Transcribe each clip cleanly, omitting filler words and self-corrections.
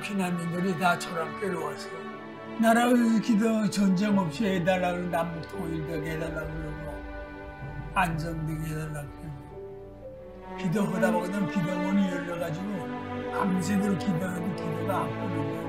피난민들이 다 저랑께로 와서 나라의 기도 전쟁 없이 해달라고 남 통일되게 해달라고 그러고 안정되게 해달라고 그러고 기도하다 보면 기도문이 열려가지고 밤새도록 기도해도 기도가 안 끊어요.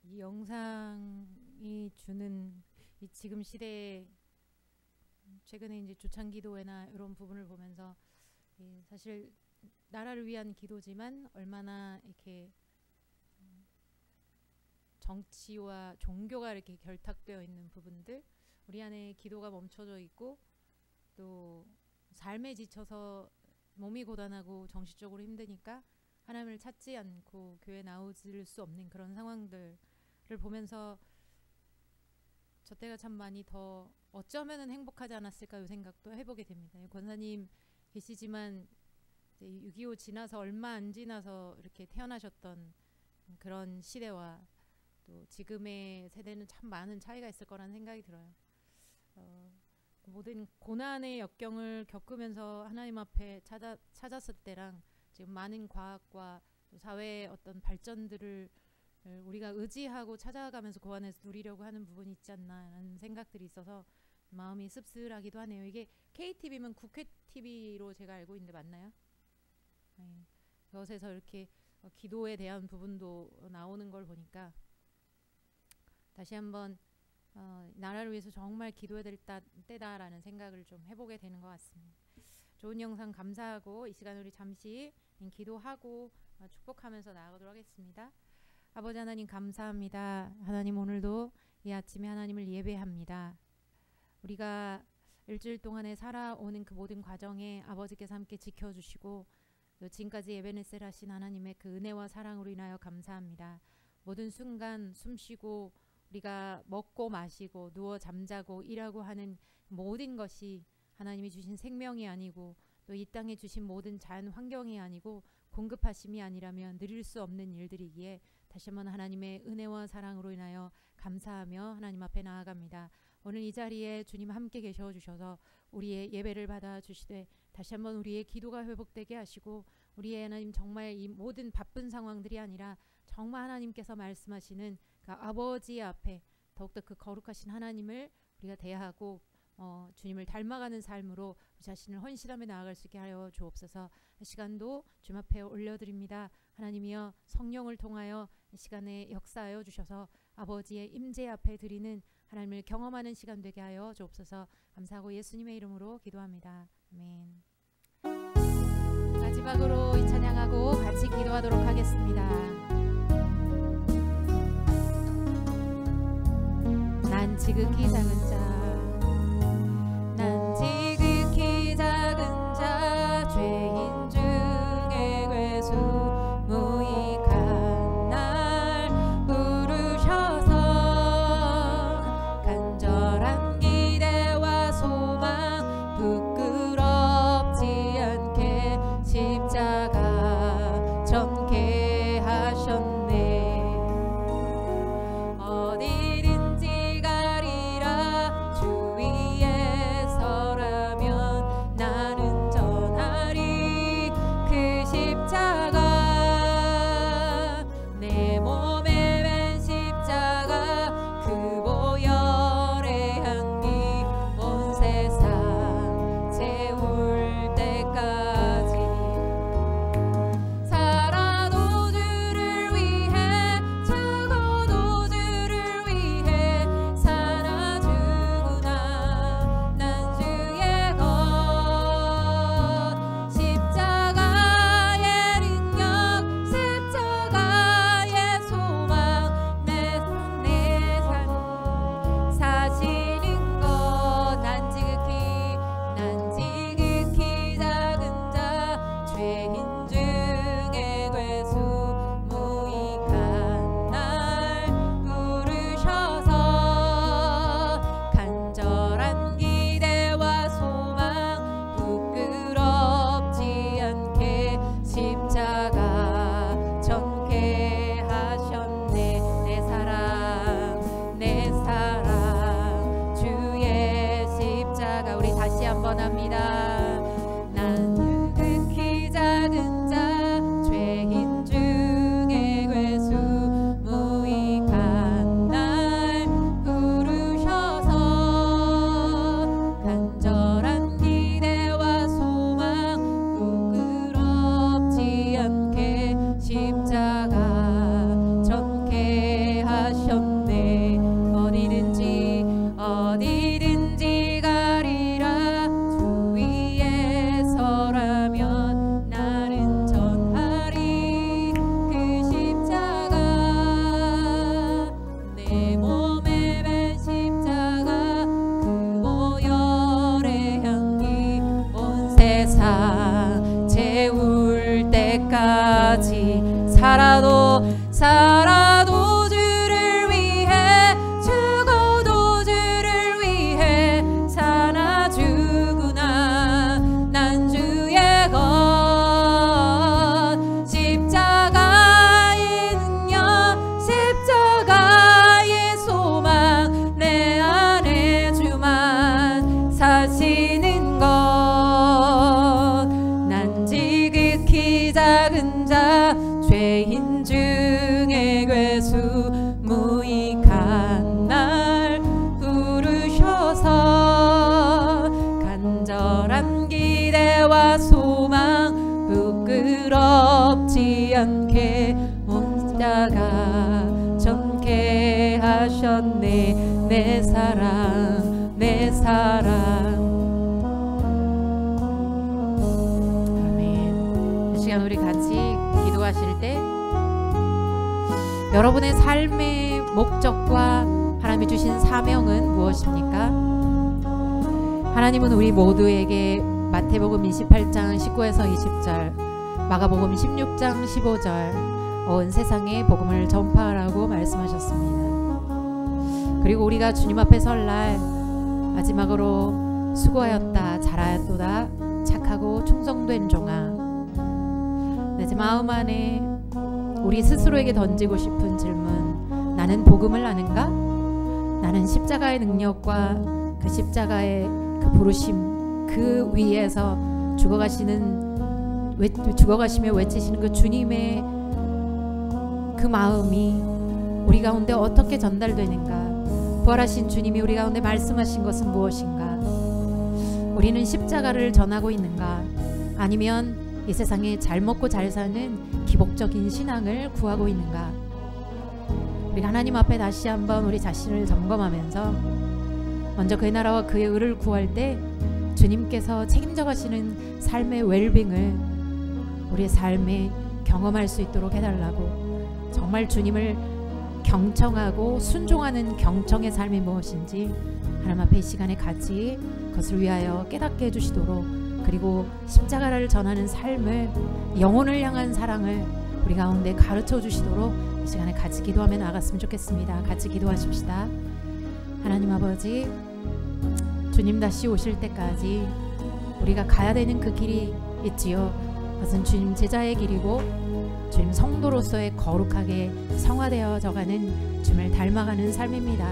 이 영상이 주는 이 지금 시대에 최근에 이제 조창기도회나 이런 부분을 보면서 사실 나라를 위한 기도지만 얼마나 이렇게 정치와 종교가 이렇게 결탁되어 있는 부분들, 우리 안에 기도가 멈춰져 있고 또 삶에 지쳐서 몸이 고단하고 정신적으로 힘드니까 하나님을 찾지 않고 교회에 나오질 수 없는 그런 상황들을 보면서 저 때가 참 많이 더 어쩌면은 행복하지 않았을까 이 생각도 해보게 됩니다. 권사님 계시지만 6.25 지나서 얼마 안 지나서 이렇게 태어나셨던 그런 시대와 또 지금의 세대는 참 많은 차이가 있을 거라는 생각이 들어요. 모든 고난의 역경을 겪으면서 하나님 앞에 찾았을 때랑 지금 많은 과학과 또 사회의 어떤 발전들을 우리가 의지하고 찾아가면서 그 안에서 누리려고 하는 부분이 있지 않나라는 생각들이 있어서 마음이 씁쓸하기도 하네요. 이게 KTV면 국회 TV로 제가 알고 있는데 맞나요? 네. 그것에서 이렇게 기도에 대한 부분도 나오는 걸 보니까 다시 한번 나라를 위해서 정말 기도해야 될 때다라는 생각을 좀 해보게 되는 것 같습니다. 좋은 영상 감사하고 이 시간 우리 잠시 기도하고 축복하면서 나아가도록 하겠습니다. 아버지 하나님 감사합니다. 하나님 오늘도 이 아침에 하나님을 예배합니다. 우리가 일주일 동안에 살아오는 그 모든 과정에 아버지께서 함께 지켜주시고 또 지금까지 예배넷을 하신 하나님의 그 은혜와 사랑으로 인하여 감사합니다. 모든 순간 숨쉬고 우리가 먹고 마시고 누워 잠자고 일하고 하는 모든 것이 하나님이 주신 생명이 아니고 또 이 땅에 주신 모든 자연 환경이 아니고 공급하심이 아니라면 누릴 수 없는 일들이기에 다시 한번 하나님의 은혜와 사랑으로 인하여 감사하며 하나님 앞에 나아갑니다. 오늘 이 자리에 주님 함께 계셔 주셔서 우리의 예배를 받아 주시되 다시 한번 우리의 기도가 회복되게 하시고 우리의 하나님 정말 이 모든 바쁜 상황들이 아니라 정말 하나님께서 말씀하시는 그 아버지 앞에 더욱더 그 거룩하신 하나님을 우리가 대하고 주님을 닮아가는 삶으로 우리 자신을 헌신하며 나아갈 수 있게 하여 주옵소서. 이 시간도 주님 앞에 올려드립니다. 하나님이여 성령을 통하여 이 시간에 역사하여 주셔서 아버지의 임재 앞에 드리는 하나님을 경험하는 시간 되게 하여 주옵소서. 감사하고 예수님의 이름으로 기도합니다. 아멘. 마지막으로 이 찬양하고 같이 기도하도록 하겠습니다. 난 지극히 작은 자, 난 지극히 작은 자, 죄인 중에 괴수 무익한 날 부르셔서 간절한 기대와 소망 부끄럽지 않게 십자가 전케 하셨네. 어디든지 가리라 살아도 주를 위해 죽어도 주를 위해 사나 주구나 난 주의 것 십자가의 능력 십자가의 소망 내 안에 주만 사시는 것 난 지극히 작은 자 죄인 중에 괴수 무익한 날 부르셔서 간절한 기대와 소망 부끄럽지 않게 십자가 젊게 하셨네 내 사랑 내 사랑. 아멘. 이 시간 우리 같이 기도하실 때 여러분의 삶의 목적과 하나님이 주신 사명은 무엇입니까? 하나님은 우리 모두에게 마태복음 28장 19에서 20절, 마가복음 16장 15절 온 세상에 복음을 전파하라고 말씀하셨습니다. 그리고 우리가 주님 앞에 설날 마지막으로 수고하였다 잘하였도다 착하고 충성된 종아. 내 마음 안에 우리 스스로에게 던지고 싶은 질문, 나는 복음을 아는가? 나는 십자가의 능력과 그 십자가의 그 부르심 그 위에서 죽어가시며 외치시는 그 주님의 그 마음이 우리 가운데 어떻게 전달되는가? 부활하신 주님이 우리 가운데 말씀하신 것은 무엇인가? 우리는 십자가를 전하고 있는가? 아니면 이 세상에 잘 먹고 잘 사는 기복적인 신앙을 구하고 있는가? 우리가 하나님 앞에 다시 한번 우리 자신을 점검하면서 먼저 그의 나라와 그의 의를 구할 때 주님께서 책임져 가시는 삶의 웰빙을 우리의 삶에 경험할 수 있도록 해달라고, 정말 주님을 경청하고 순종하는 경청의 삶이 무엇인지 하나님 앞에 이 시간에 같이 그것을 위하여 깨닫게 해주시도록, 그리고 십자가를 전하는 삶을, 영혼을 향한 사랑을 우리 가운데 가르쳐 주시도록 이 시간에 같이 기도하며 나갔으면 좋겠습니다. 같이 기도하십시다. 하나님 아버지, 주님 다시 오실 때까지 우리가 가야 되는 그 길이 있지요. 그것은 주님 제자의 길이고 주님 성도로서의 거룩하게 성화되어져가는 주님을 닮아가는 삶입니다.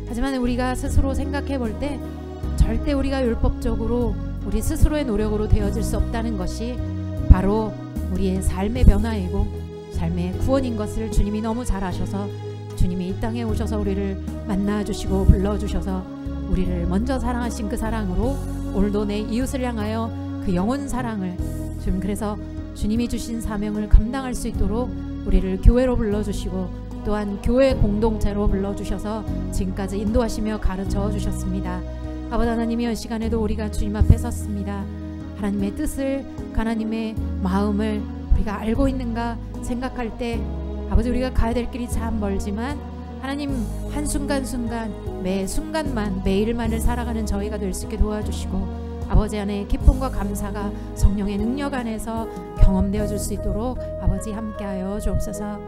하지만 우리가 스스로 생각해 볼 때 절대 우리가 율법적으로 우리 스스로의 노력으로 되어질 수 없다는 것이 바로 우리의 삶의 변화이고 삶의 구원인 것을 주님이 너무 잘 아셔서 주님이 이 땅에 오셔서 우리를 만나주시고 불러주셔서 우리를 먼저 사랑하신 그 사랑으로 오늘도 내 이웃을 향하여 그 영혼 사랑을, 지금 그래서 주님이 주신 사명을 감당할 수 있도록 우리를 교회로 불러주시고 또한 교회 공동체로 불러주셔서 지금까지 인도하시며 가르쳐 주셨습니다. 아버지 하나님이 이 시간에도 우리가 주님 앞에 섰습니다. 하나님의 뜻을, 하나님의 마음을 우리가 알고 있는가 생각할 때 아버지, 우리가 가야 될 길이 참 멀지만 하나님 한순간순간 매 순간만 매일만을 살아가는 저희가 될 수 있게 도와주시고 아버지 안에 기쁨과 감사가 성령의 능력 안에서 경험되어 줄 수 있도록 아버지 함께하여 주옵소서.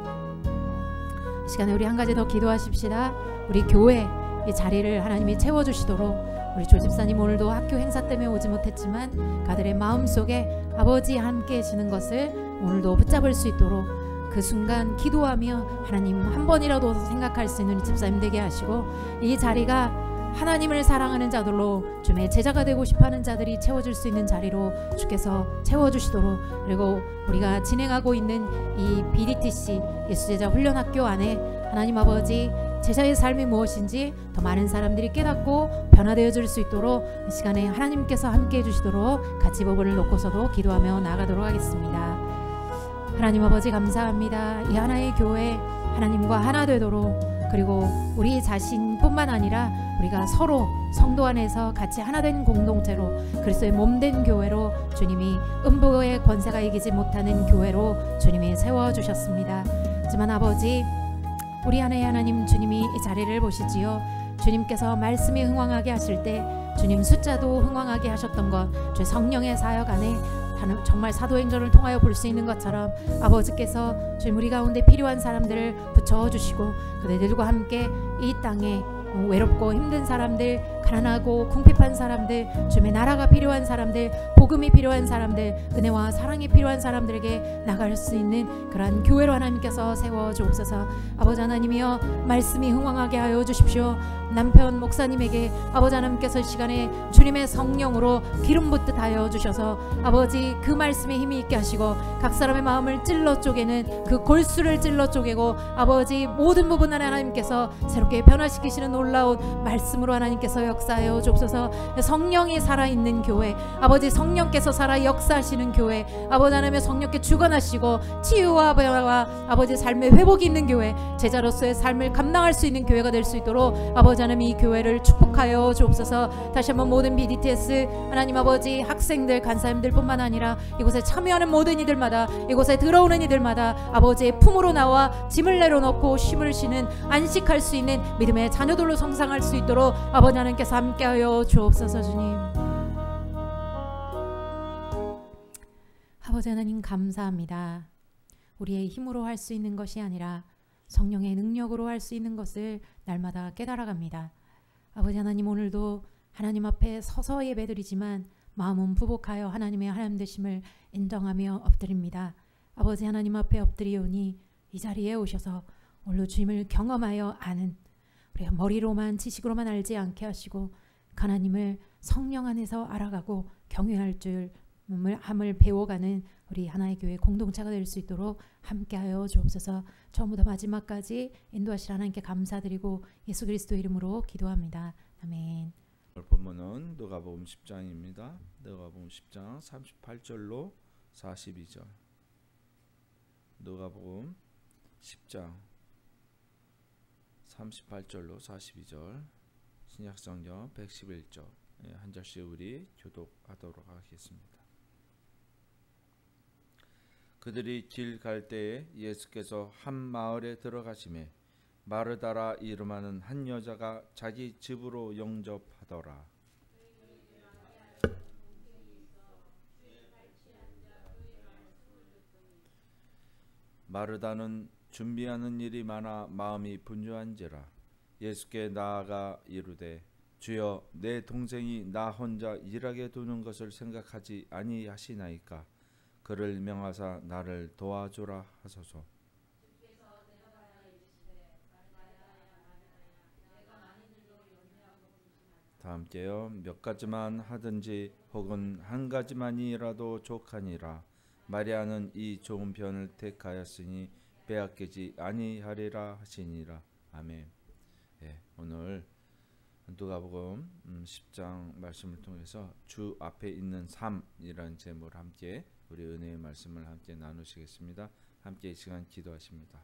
이 시간에 우리 한 가지 더 기도하십시다. 우리 교회 이 자리를 하나님이 채워주시도록, 우리 조집사님 오늘도 학교 행사 때문에 오지 못했지만 가들의 마음속에 아버지 함께 계시는 것을 오늘도 붙잡을 수 있도록 그 순간 기도하며 하나님 한 번이라도 생각할 수 있는 집사님 되게 하시고, 이 자리가 하나님을 사랑하는 자들로 주님의 제자가 되고 싶어하는 자들이 채워줄 수 있는 자리로 주께서 채워주시도록, 그리고 우리가 진행하고 있는 이 BDTC 예수제자 훈련학교 안에 하나님 아버지 제자의 삶이 무엇인지 더 많은 사람들이 깨닫고 변화되어 줄 수 있도록 이 시간에 하나님께서 함께 해주시도록 같이 법을 놓고서도 기도하며 나가도록 하겠습니다. 하나님 아버지 감사합니다. 이 하나의 교회 하나님과 하나 되도록, 그리고 우리 자신뿐만 아니라 우리가 서로 성도 안에서 같이 하나 된 공동체로 그리스도의 몸된 교회로 주님이 음부의 권세가 이기지 못하는 교회로 주님이 세워주셨습니다. 하지만 아버지, 우리 안에 하나님 주님이 이 자리를 보시지요. 주님께서 말씀이 흥왕하게 하실 때 주님 숫자도 흥왕하게 하셨던 것, 주 성령의 사역 안에 정말 사도행전을 통하여 볼 수 있는 것처럼 아버지께서 주님 우리 가운데 필요한 사람들을 붙여주시고 그들과 함께 이 땅에 외롭고 힘든 사람들, 가난하고 궁핍한 사람들, 주님의 나라가 필요한 사람들, 복음이 필요한 사람들, 은혜와 사랑이 필요한 사람들에게 나갈 수 있는 그러한 교회로 하나님께서 세워주옵소서. 아버지 하나님이여 말씀이 흥왕하게 하여 주십시오. 남편 목사님에게 아버지 하나님께서 시간에 주님의 성령으로 기름 붓듯 하여 주셔서 아버지 그 말씀에 힘이 있게 하시고 각 사람의 마음을 찔러 쪼개는 그 골수를 찔러 쪼개고 아버지 모든 부분을 하나님께서 새롭게 변화시키시는 놀라운 말씀으로 하나님께서 역사하여 주옵소서. 성령이 살아있는 교회, 아버지 성령께서 살아 역사하시는 교회, 아버지 하나님의 성령께 주관하시고 치유와 아버지 삶의 회복이 있는 교회, 제자로서의 삶을 감당할 수 있는 교회가 될 수 있도록 아버지 하나님 이 교회를 축복하여 주옵소서. 다시 한번 모든 BDTS 하나님 아버지 학생들 간사님들 뿐만 아니라 이곳에 참여하는 모든 이들마다 이곳에 들어오는 이들마다 아버지의 품으로 나와 짐을 내려놓고 쉼을 쉬는 안식할 수 있는 믿음의 자녀들로 성장할 수 있도록 아버지 하나님께서 함께하여 주옵소서. 주님 아버지 하나님 감사합니다. 우리의 힘으로 할 수 있는 것이 아니라 성령의 능력으로 할 수 있는 것을 날마다 깨달아갑니다. 아버지 하나님 오늘도 하나님 앞에 서서 예배드리지만 마음은 부복하여 하나님의 하나님 되심을 인정하며 엎드립니다. 아버지 하나님 앞에 엎드리오니 이 자리에 오셔서 오늘도 주님을 경험하여 아는 우리가 머리로만 지식으로만 알지 않게 하시고 하나님을 성령 안에서 알아가고 경외할 줄 함을 배워가는 우리 하나의 교회 공동체가 될 수 있도록 함께하여 주옵소서. 처음부터 마지막까지 인도하실 하나님께 감사드리고 예수 그리스도 이름으로 기도합니다. 아멘. 오늘 본문은 누가복음 10장입니다. 누가복음 10장 38절로 42절. 누가복음 10장 38절로 42절. 신약성경 111절. 한 절씩 우리 교독하도록 하겠습니다. 그들이 길 갈 때에 예수께서 한 마을에 들어가시매 마르다라 이름하는 한 여자가 자기 집으로 영접하더라. 마르다는 준비하는 일이 많아 마음이 분주한지라 예수께 나아가 이르되 주여 내 동생이 나 혼자 일하게 두는 것을 생각하지 아니하시나이까 그를 명하사 나를 도와주라 하소서. 다 함께요. 몇 가지만 하든지 혹은 한 가지만이라도 족하니라. 마리아는 이 좋은 편을 택하였으니 빼앗기지 아니하리라 하시니라. 아멘. 네, 오늘 누가복음 10장 말씀을 통해서 주 앞에 있는 삶이라는 제목을 함께 우리 은혜의 말씀을 함께 나누시겠습니다. 함께 이 시간 기도하십니다.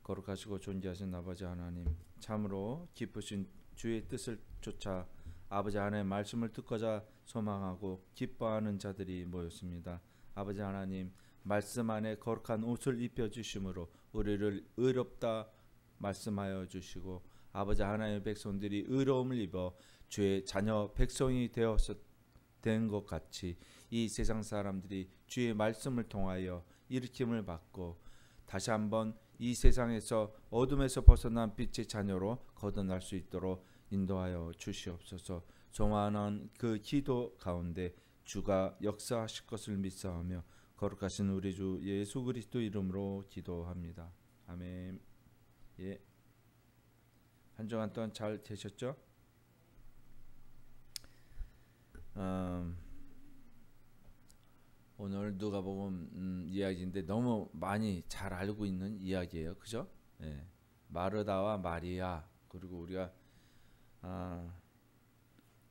거룩하시고 존귀하신 아버지 하나님, 참으로 기쁘신 주의 뜻을 쫓아 아버지 하나님의 말씀을 듣고자 소망하고 기뻐하는 자들이 모였습니다. 아버지 하나님, 말씀 안에 거룩한 옷을 입혀주심으로 우리를 의롭다 말씀하여 주시고 아버지 하나님의 백성들이 의로움을 입어 주의 자녀 백성이 된 것 같이 이 세상 사람들이 주의 말씀을 통하여 일으킴을 받고 다시 한번 이 세상에서 어둠에서 벗어난 빛의 자녀로 거듭날 수 있도록 인도하여 주시옵소서. 정화하는 그 기도 가운데 주가 역사하실 것을 믿사오며 거룩하신 우리 주 예수 그리스도 이름으로 기도합니다. 아멘. 예. 한 주간 동안 잘 되셨죠? 오늘 누가복음 이야기인데 너무 많이 잘 알고 있는 이야기예요, 그죠? 예. 마르다와 마리아, 그리고 우리가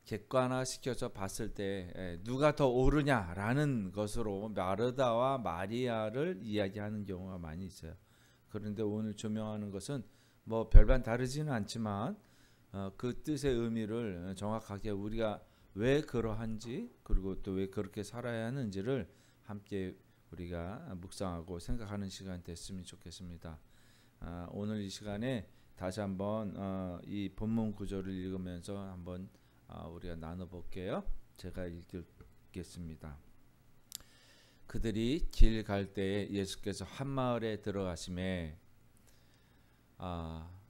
객관화시켜서 봤을 때 누가 더 옳으냐라는 것으로 마르다와 마리아를 이야기하는 경우가 많이 있어요. 그런데 오늘 조명하는 것은 뭐 별반 다르지는 않지만 그 뜻의 의미를 정확하게 우리가 왜 그러한지 그리고 또 왜 그렇게 살아야 하는지를 함께 우리가 묵상하고 생각하는 시간 됐으면 좋겠습니다. 오늘 이 시간에 다시 한번 이 본문 구절을 읽으면서 한번 우리가 나눠볼게요. 제가 읽겠습니다. 그들이 길 갈 때에 예수께서 한 마을에 들어가심에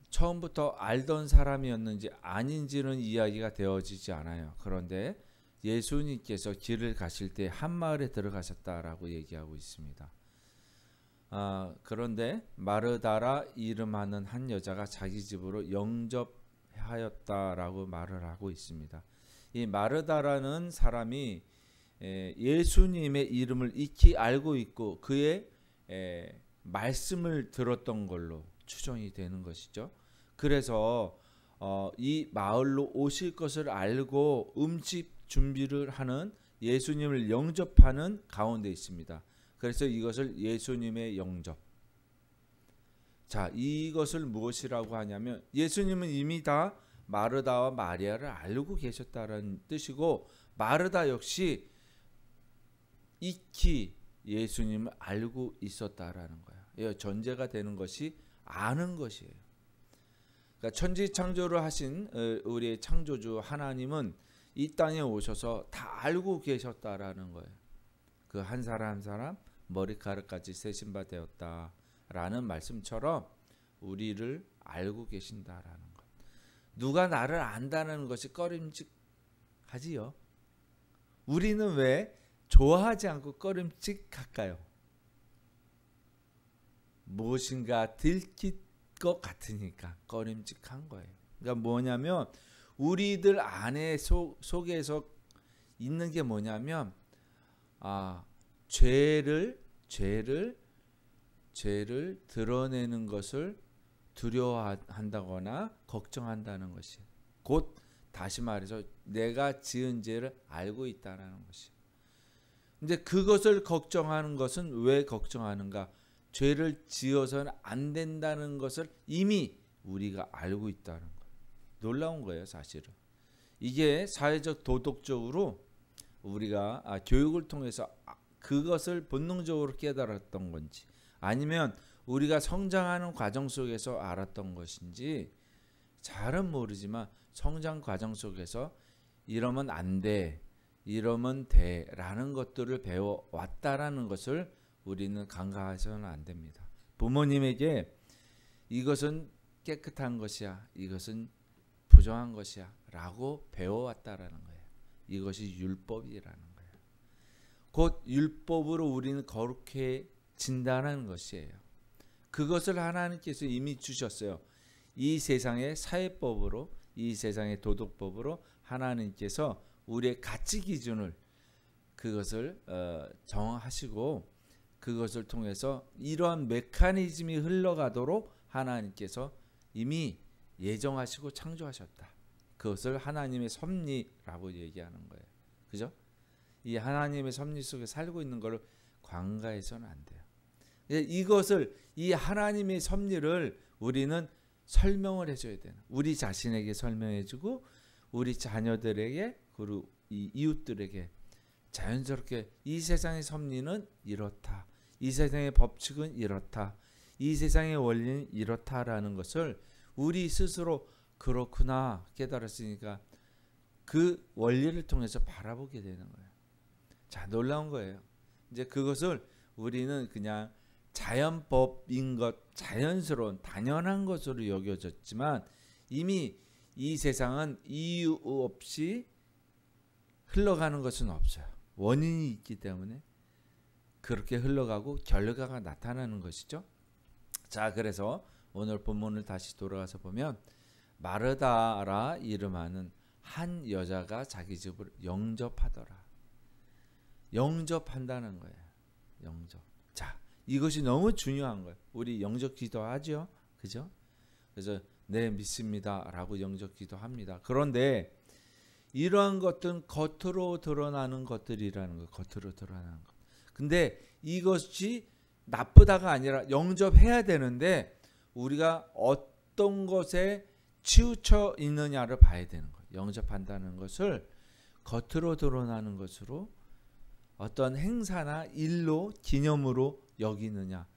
처음부터 알던 사람이었는지 아닌지는 이야기가 되어지지 않아요. 그런데 예수님께서 길을 가실 때 한 마을에 들어가셨다라고 얘기하고 있습니다. 그런데 마르다라 이름하는 한 여자가 자기 집으로 영접하였다라고 말을 하고 있습니다. 이 마르다라는 사람이 예수님의 이름을 익히 알고 있고 그의 말씀을 들었던 걸로 추정이 되는 것이죠. 그래서 이 마을로 오실 것을 알고 음식 준비를 하는 예수님을 영접하는 가운데 있습니다. 그래서 이것을 예수님의 영접. 자, 이것을 무엇이라고 하냐면 예수님은 이미 다 마르다와 마리아를 알고 계셨다는 뜻이고 마르다 역시 익히 예수님을 알고 있었다라는 거예요. 전제가 되는 것이 아는 것이에요. 그러니까 천지창조를 하신 우리의 창조주 하나님은 이 땅에 오셔서 다 알고 계셨다라는 거예요. 그 한 사람 한 사람 머리카락까지 세신 바 되었다라는 말씀처럼 우리를 알고 계신다라는 것. 누가 나를 안다는 것이 꺼림칙하지요. 우리는 왜 좋아하지 않고 꺼림칙할까요? 무엇인가 들킬 것 같으니까 꺼림칙한 거예요. 그러니까 뭐냐면 우리들 안에 속에서 있는 게 뭐냐면 죄를 드러내는 것을 두려워한다거나 걱정한다는 것이 곧 다시 말해서 내가 지은 죄를 알고 있다는 것이. 근데 그것을 걱정하는 것은 왜 걱정하는가? 죄를 지어서는 안 된다는 것을 이미 우리가 알고 있다는 거예요. 놀라운 거예요, 사실은. 이게 사회적 도덕적으로 우리가 교육을 통해서 그것을 본능적으로 깨달았던 건지 아니면 우리가 성장하는 과정 속에서 알았던 것인지 잘은 모르지만 성장 과정 속에서 이러면 안 돼, 이러면 돼 라는 것들을 배워왔다라는 것을 우리는 간과해서는 안 됩니다. 부모님에게 이것은 깨끗한 것이야, 이것은 부정한 것이야 라고 배워왔다라는 거예요. 이것이 율법이라는 거예요. 곧 율법으로 우리는 거룩해진다는 것이에요. 그것을 하나님께서 이미 주셨어요. 이 세상의 사회법으로, 이 세상의 도덕법으로 하나님께서 우리의 가치 기준을 그것을 정하시고 그것을 통해서 이러한 메커니즘이 흘러가도록 하나님께서 이미 예정하시고 창조하셨다. 그것을 하나님의 섭리라고 얘기하는 거예요. 그죠? 이 하나님의 섭리 속에 살고 있는 걸 관가해서는 안 돼요. 이것을 이 하나님의 섭리를 우리는 설명을 해줘야 되는. 우리 자신에게 설명해주고 우리 자녀들에게 그리고 이 이웃들에게 자연스럽게 이 세상의 섭리는 이렇다. 이 세상의 법칙은 이렇다. 이 세상의 원리는 이렇다라는 것을 우리 스스로 그렇구나 깨달았으니까 그 원리를 통해서 바라보게 되는 거예요. 자, 놀라운 거예요. 이제 그것을 우리는 그냥 자연법인 것, 자연스러운 당연한 것으로 여겨졌지만 이미 이 세상은 이유 없이 흘러가는 것은 없어요. 원인이 있기 때문에 그렇게 흘러가고 결과가 나타나는 것이죠. 자, 그래서 오늘 본문을 다시 돌아가서 보면 마르다라 이름하는 한 여자가 자기 집을 영접하더라. 영접한다는 거예요. 영접. 자, 이것이 너무 중요한 거예요. 우리 영접 기도하죠. 그죠? 그래서 네, 믿습니다라고 영접 기도합니다. 그런데 이러한 것들은 겉으로 드러나는 것들이라는 거. 겉으로 드러나는 것. 근데 이것이 나쁘다가 아니라 영접해야 되는데 우리가 어떤 것에 치우쳐 있느냐를 봐야 되는 거예요. 영접한다는 것을 겉으로 드러나는 것으로 어떤 행사나 일로 기념으로 여기느냐,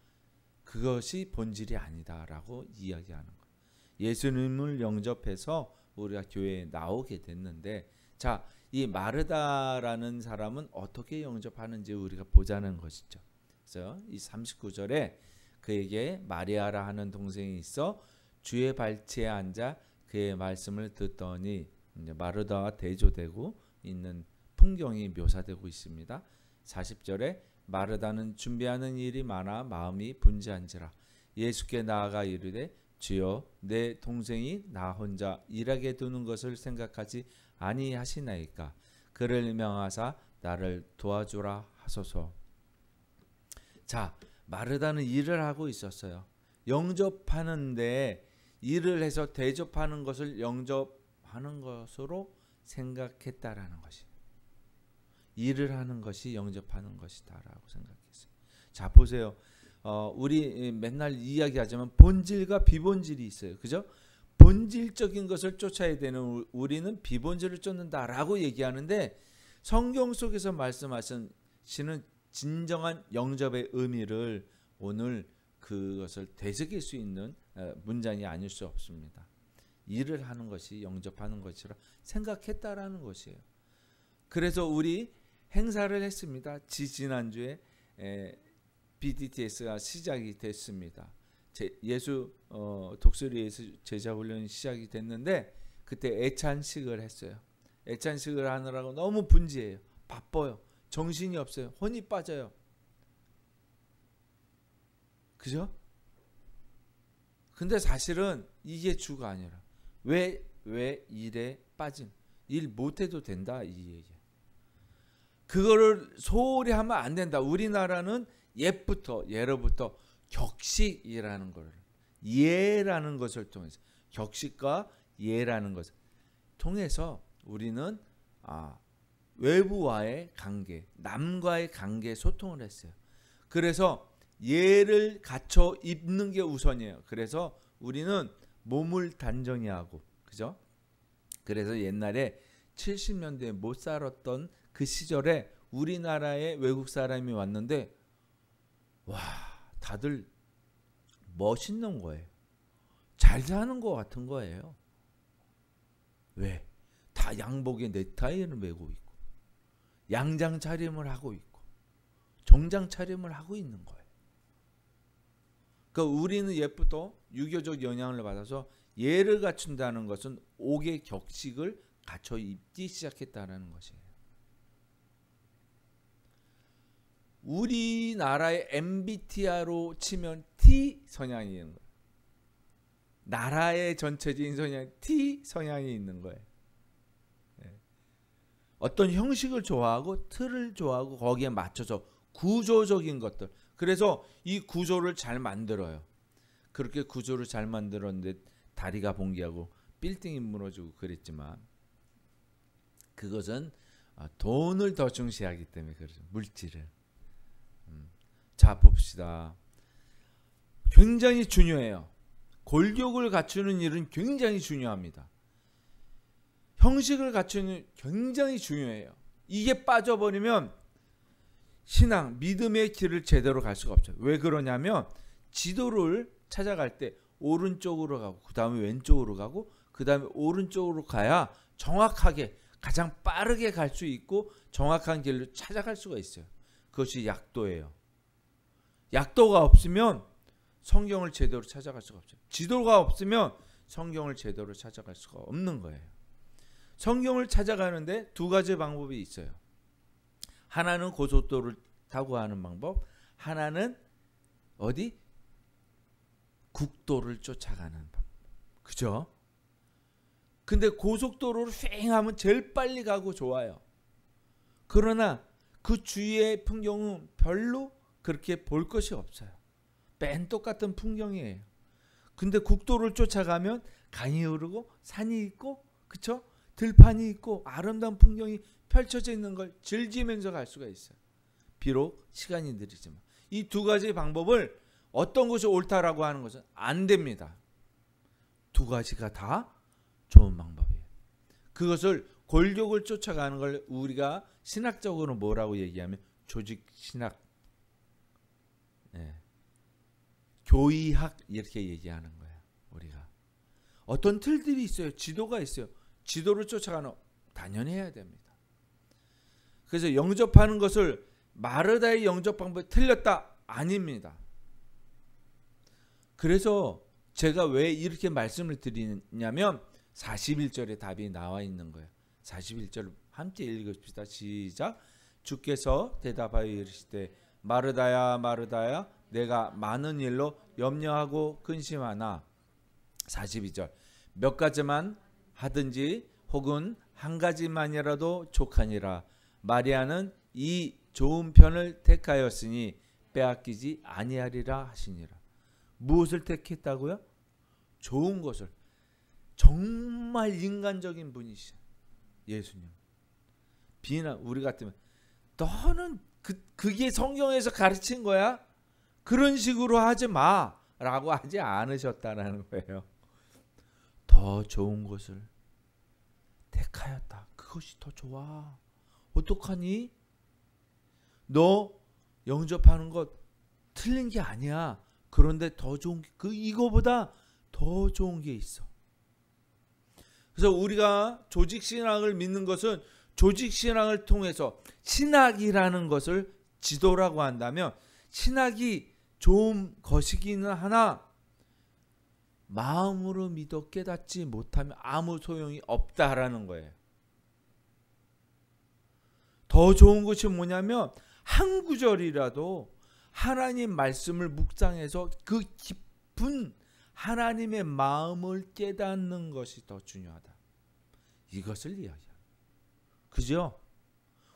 그것이 본질이 아니다라고 이야기하는 거예요. 예수님을 영접해서 우리가 교회에 나오게 됐는데, 자, 이 마르다라는 사람은 어떻게 영접하는지 우리가 보자는 것이죠. 그래서 이 39절에 그에게 마리아라 하는 동생이 있어 주의 발치에 앉아 그의 말씀을 듣더니, 이제 마르다와 대조되고 있는 풍경이 묘사되고 있습니다. 40절에 마르다는 준비하는 일이 많아 마음이 분주한지라 예수께 나아가 이르되 주여 내 동생이 나 혼자 일하게 두는 것을 생각하지 아니하시나이까 그를 명하사 나를 도와주라 하소서. 자, 마르다는 일을 하고 있었어요. 영접하는데 일을 해서 대접하는 것을 영접하는 것으로 생각했다라는 것이, 일을 하는 것이 영접하는 것이다라고 생각했어요. 자, 보세요. 우리 맨날 이야기하지만 본질과 비본질이 있어요. 그죠? 본질적인 것을 쫓아야 되는 우리는 비본질을 쫓는다라고 얘기하는데, 성경 속에서 말씀하시는 진정한 영접의 의미를 오늘 그것을 되새길 수 있는 문장이 아닐 수 없습니다. 일을 하는 것이 영접하는 것이라 생각했다라는 것이에요. 그래서 우리 행사를 했습니다. 지난주에 BDTS가 시작이 됐습니다. 예수 독수리 예수 제자 훈련이 시작이 됐는데 그때 애찬식을 했어요. 애찬식을 하느라고 너무 분주해요. 바빠요. 정신이 없어요. 혼이 빠져요. 그죠? 근데 사실은 이게 주가 아니라 왜 일에 빠짐, 일 못해도 된다 이 얘기야. 그거를 소홀히 하면 안 된다. 우리나라는 예로부터 격식이라는 걸, 예라는 것을 통해서, 격식과 예라는 것을 통해서 우리는 외부와의 관계, 남과의 관계 소통을 했어요. 그래서 예를 갖춰 입는 게 우선이에요. 그래서 우리는 몸을 단정히 하고, 그죠? 그래서 옛날에 70년대에 못 살았던 그 시절에 우리나라에 외국 사람이 왔는데 와, 다들 멋있는 거예요. 잘 사는 것 같은 거예요. 왜? 다 양복에 넥타이를 메고 있고 양장 차림을 하고 있고 정장 차림을 하고 있는 거예요. 그러니까 우리는 옛부터 유교적 영향을 받아서 예를 갖춘다는 것은 옥의 격식을 갖춰 입기 시작했다는 것이에요. 우리나라의 MBTI로 치면 T 성향이 있는 거예요. 나라의 전체적인 성향 T 성향이 있는 거예요. 어떤 형식을 좋아하고 틀을 좋아하고 거기에 맞춰서 구조적인 것들. 그래서 이 구조를 잘 만들어요. 그렇게 구조를 잘 만들었는데 다리가 봉기하고 빌딩이 무너지고 그랬지만 그것은 돈을 더 중시하기 때문에 그렇죠. 물질을. 자, 봅시다. 굉장히 중요해요. 골격을 갖추는 일은 굉장히 중요합니다. 형식을 갖추는 일 굉장히 중요해요. 이게 빠져버리면 신앙, 믿음의 길을 제대로 갈 수가 없어요. 왜 그러냐면 지도를 찾아갈 때 오른쪽으로 가고 그 다음에 왼쪽으로 가고 그 다음에 오른쪽으로 가야 정확하게 가장 빠르게 갈 수 있고 정확한 길로 찾아갈 수가 있어요. 그것이 약도예요. 약도가 없으면 성경을 제대로 찾아갈 수가 없어요. 지도가 없으면 성경을 제대로 찾아갈 수가 없는 거예요. 성경을 찾아가는데 두 가지 방법이 있어요. 하나는 고속도로를 타고 가는 방법, 하나는 어디? 국도를 쫓아가는 방법. 그죠? 근데 고속도로를 휑 하면 제일 빨리 가고 좋아요. 그러나 그 주위의 풍경은 별로 그렇게 볼 것이 없어요. 맨 똑같은 풍경이에요. 근데 국도를 쫓아가면 강이 흐르고 산이 있고, 그쵸? 들판이 있고 아름다운 풍경이 펼쳐져 있는 걸 즐기면서 갈 수가 있어요. 비록 시간이 느리지만. 이 두 가지 방법을 어떤 것이 옳다라고 하는 것은 안 됩니다. 두 가지가 다 좋은 방법이에요. 그것을 골격을 쫓아가는 걸 우리가 신학적으로 뭐라고 얘기하면 조직 신학, 교의학 이렇게 얘기하는 거예요. 우리가 어떤 틀들이 있어요. 지도가 있어요. 지도를 쫓아가는 당연히 해야 됩니다. 그래서 영접하는 것을 마르다의 영접 방법이 틀렸다? 아닙니다. 그래서 제가 왜 이렇게 말씀을 드리냐면 41절에 답이 나와 있는 거예요. 41절 함께 읽읍시다. 시작. 주께서 대답하여 이르시되 마르다야 마르다야 내가 많은 일로 염려하고 근심하나 42절 몇 가지만 하든지 혹은 한 가지만이라도 족하니라. 마리아는 이 좋은 편을 택하였으니 빼앗기지 아니하리라 하시니라. 무엇을 택했다고요? 좋은 것을. 정말 인간적인 분이시죠. 예수님. 비나 우리 같으면 너는 그게 성경에서 가르친 거야? 그런 식으로 하지 마 라고 하지 않으셨다는 거예요. 더 좋은 것을 택하였다. 그것이 더 좋아. 어떡하니? 너 영접하는 것 틀린 게 아니야. 그런데 더 좋은 게 이거보다 더 좋은 게 있어. 그래서 우리가 조직신앙을 믿는 것은 조직신앙을 통해서 신학이라는 것을 지도라고 한다면 신학이 좋은 것이기는 하나 마음으로 믿어 깨닫지 못하면 아무 소용이 없다라는 거예요. 더 좋은 것이 뭐냐면 한 구절이라도 하나님 말씀을 묵상해서 그 깊은 하나님의 마음을 깨닫는 것이 더 중요하다. 이것을 이야기합니다. 그죠?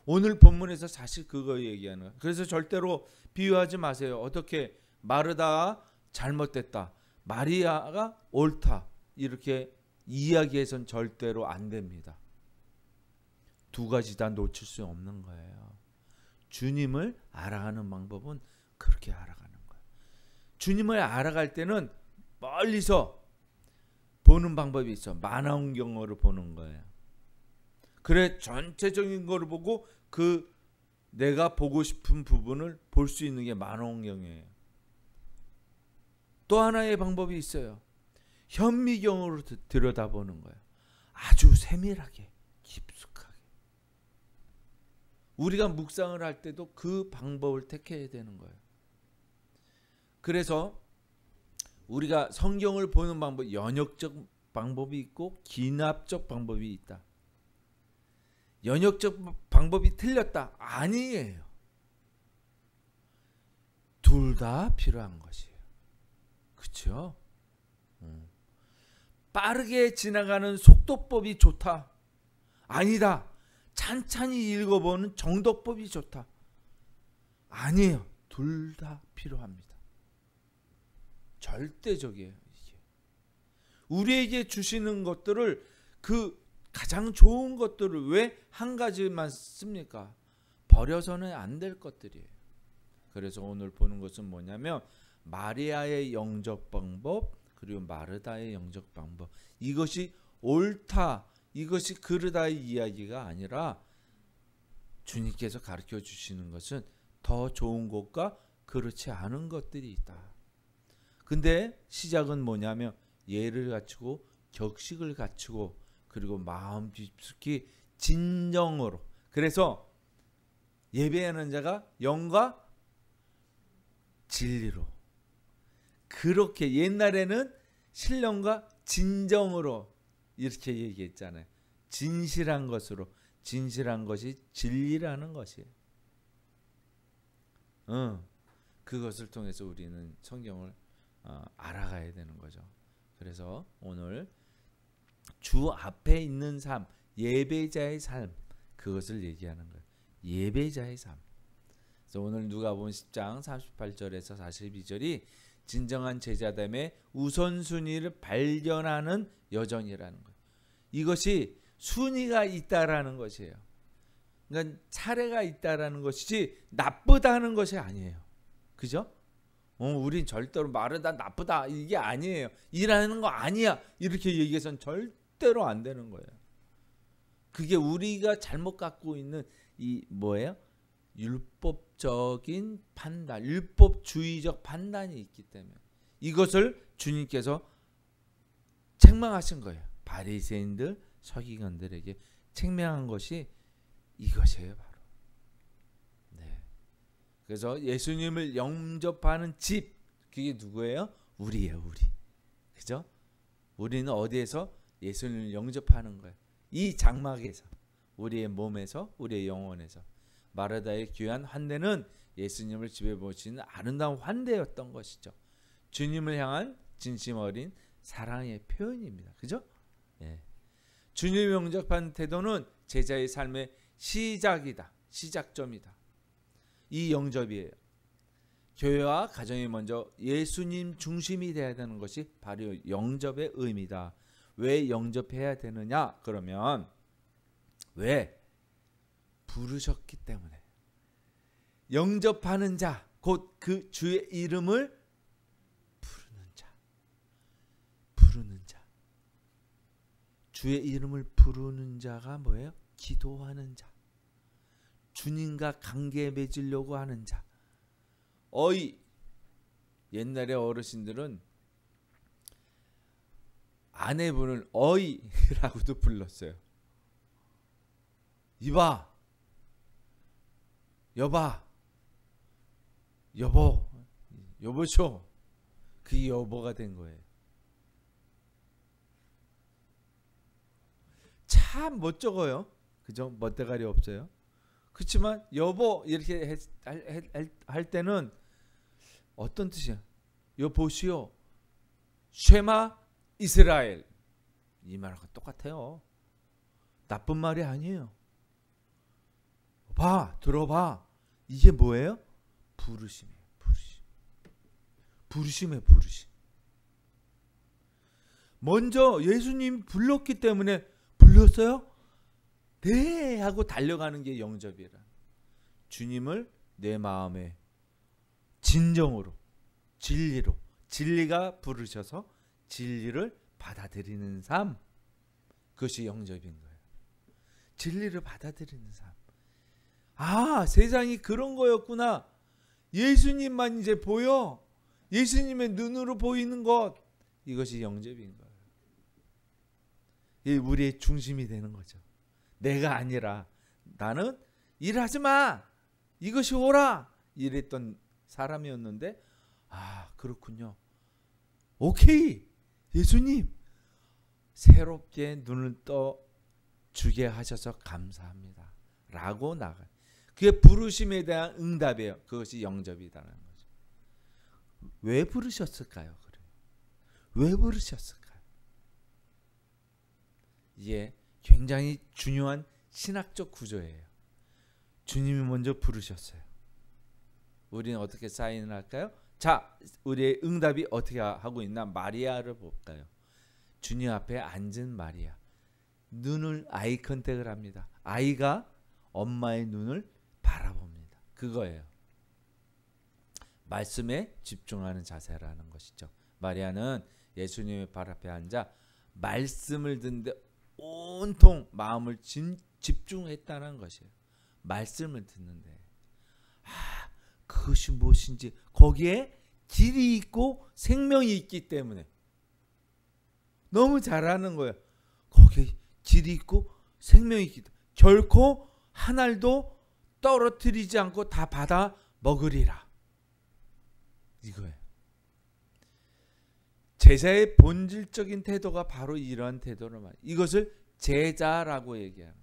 오늘 본문에서 사실 그거 얘기하는 거예요. 그래서 절대로 비유하지 마세요. 어떻게 마르다가 잘못됐다, 마리아가 옳다 이렇게 이야기해서는 절대로 안 됩니다. 두 가지 다 놓칠 수 없는 거예요. 주님을 알아가는 방법은 그렇게 알아가는 거예요. 주님을 알아갈 때는 멀리서 보는 방법이 있어. 만화원경으로 보는 거예요. 그래 전체적인 걸 보고 그 내가 보고 싶은 부분을 볼 수 있는 게 만화원경이에요. 또 하나의 방법이 있어요. 현미경으로 들여다보는 거예요. 아주 세밀하게 깊숙하게. 우리가 묵상을 할 때도 그 방법을 택해야 되는 거예요. 그래서 우리가 성경을 보는 방법, 연역적 방법이 있고 기납적 방법이 있다. 연역적 방법이 틀렸다? 아니에요. 둘 다 필요한 것이에요. 그렇죠? 빠르게 지나가는 속도법이 좋다? 아니다. 찬찬히 읽어보는 정도법이 좋다? 아니에요. 둘 다 필요합니다. 절대적이에요. 이게. 우리에게 주시는 것들을 그 가장 좋은 것들을 왜 한 가지만 씁니까? 버려서는 안 될 것들이에요. 그래서 오늘 보는 것은 뭐냐면 마리아의 영접 방법 그리고 마르다의 영접 방법. 이것이 옳다, 이것이 그르다의 이야기가 아니라 주님께서 가르쳐 주시는 것은 더 좋은 것과 그렇지 않은 것들이 있다. 근데 시작은 뭐냐면 예를 갖추고 격식을 갖추고 그리고 마음 깊숙이 진정으로. 그래서 예배하는 자가 영과 진리로. 그렇게 옛날에는 신령과 진정으로 이렇게 얘기했잖아요. 진실한 것으로. 진실한 것이 진리라는 것이에요. 그것을 통해서 우리는 성경을 알아가야 되는 거죠. 그래서 오늘 주 앞에 있는 삶, 예배자의 삶, 그것을 얘기하는 거예요. 예배자의 삶. 그래서 오늘 누가복음 10장 38절에서 42절이 진정한 제자됨의 우선순위를 발견하는 여정이라는 거예요. 이것이 순위가 있다라는 것이에요. 그러니까 차례가 있다라는 것이지 나쁘다는 것이 아니에요. 그죠? 우린 절대로 마르다 나쁘다 이게 아니에요. 일하는 거 아니야 이렇게 얘기해서는 절대로 안 되는 거예요. 그게 우리가 잘못 갖고 있는 이 뭐예요? 율법적인 판단, 율법주의적 판단이 있기 때문에 이것을 주님께서 책망하신 거예요. 바리새인들, 서기관들에게 책망한 것이 이것이에요. 바로 그래서 예수님을 영접하는 집, 그게 누구예요? 우리예요, 우리. 그죠? 우리는 어디에서 예수님을 영접하는 거예요? 이 장막에서, 우리의 몸에서, 우리의 영혼에서. 마르다의 귀한 환대는 예수님을 집에 모시는 아름다운 환대였던 것이죠. 주님을 향한 진심 어린 사랑의 표현입니다. 그죠? 예. 주님을 영접하는 태도는 제자의 삶의 시작이다. 시작점이다. 이 영접이에요. 교회와 가정이 먼저 예수님 중심이 되어야 되는 것이 바로 영접의 의미다. 왜 영접해야 되느냐? 그러면 왜? 부르셨기 때문에. 영접하는 자, 곧 그 주의 이름을 부르는 자. 부르는 자. 주의 이름을 부르는 자가 뭐예요? 기도하는 자. 주님과 관계 맺으려고 하는 자. 옛날에 어르신들은 아내분을 어이라고도 불렀어요. 이봐, 여봐, 여보, 여보쇼. 그게 여보가 된 거예요. 참 멋쩍어요. 그죠? 멋대가리 없어요. 그렇지만 여보 이렇게 할 때는 어떤 뜻이야? 여보시오, 쉐마 이스라엘. 이 말하고 똑같아요. 나쁜 말이 아니에요. 봐, 들어봐. 이게 뭐예요? 부르심이에요. 부르심이에요. 부르심. 먼저 예수님 불렀기 때문에 불렀어요? 네 하고 달려가는 게 영접이라. 주님을 내 마음에 진정으로, 진리로, 진리가 부르셔서 진리를 받아들이는 삶, 그것이 영접인 거예요. 진리를 받아들이는 삶. 아, 세상이 그런 거였구나. 예수님만 이제 보여. 예수님의 눈으로 보이는 것, 이것이 영접인 거예요. 이 우리의 중심이 되는 거죠. 내가 아니라 나는 일하지 마, 이것이 오라, 이랬던 사람이었는데, 아, 그렇군요. 오케이, 예수님 새롭게 눈을 떠 주게 하셔서 감사합니다 라고 나가요. 그게 부르심에 대한 응답이에요. 그것이 영접이라는 거죠. 왜 부르셨을까요? 그래요. 왜 부르셨을까요? 이게 굉장히 중요한 신학적 구조예요. 주님이 먼저 부르셨어요. 우리는 어떻게 사인을 할까요? 자, 우리의 응답이 어떻게 하고 있나? 마리아를 볼까요? 주님 앞에 앉은 마리아. 눈을 아이 컨택을 합니다. 아이가 엄마의 눈을 바라봅니다. 그거예요. 말씀에 집중하는 자세라는 것이죠. 마리아는 예수님의 발 앞에 앉아 말씀을 듣는데 온통 마음을 집중했다는 것이에요. 말씀을 듣는데, 아, 그것이 무엇인지, 거기에 길이 있고 생명이 있기 때문에 너무 잘하는 거예요. 거기에 길이 있고 생명이 있기 때문에 결코 한 알도 떨어뜨리지 않고 다 받아 먹으리라. 이거예요. 제자의 본질적인 태도가 바로 이러한 태도를 말해요. 이것을 제자라고 얘기하는,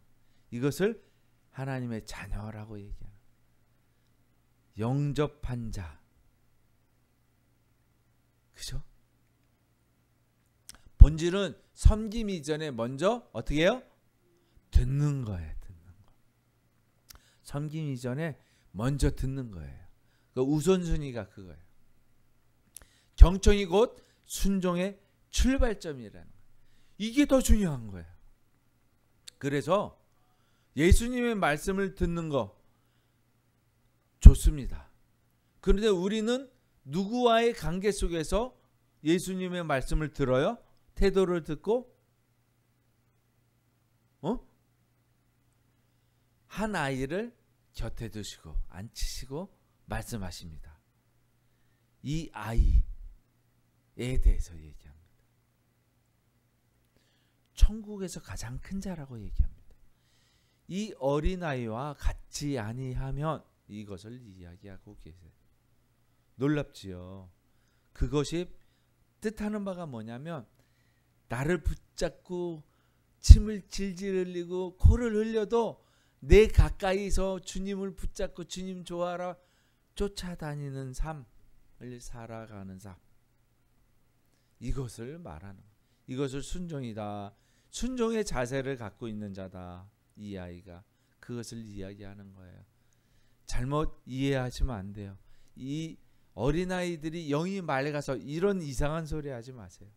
이것을 하나님의 자녀라고 얘기하는, 영접한 자. 그죠? 본질은 섬김 이전에 먼저 어떻게 해요? 듣는 거예요. 듣는 거. 섬김 이전에 먼저 듣는 거예요. 그 우선순위가 그거예요. 경청이 곧 순종의 출발점이라는 거예요. 이게 더 중요한 거예요. 그래서 예수님의 말씀을 듣는 거 좋습니다. 그런데 우리는 누구와의 관계 속에서 예수님의 말씀을 들어요? 태도를 듣고 한 아이를 곁에 두시고 앉히시고 말씀하십니다. 이 아이에 대해서 얘기합니다. 천국에서 가장 큰 자라고 얘기합니다. 이 어린아이와 같지 아니하면 이것을 이야기하고 계세요. 놀랍지요. 그것이 뜻하는 바가 뭐냐면 나를 붙잡고 침을 질질 흘리고 코를 흘려도 내 가까이서 주님을 붙잡고 주님 좋아하라 쫓아다니는 삶을 살아가는 삶. 이것을 말하는 거예요. 이것을 순종이다. 순종의 자세를 갖고 있는 자다. 이 아이가 그것을 이야기하는 거예요. 잘못 이해하시면 안 돼요. 이 어린아이들이 영이 맑아서 이런 이상한 소리 하지 마세요.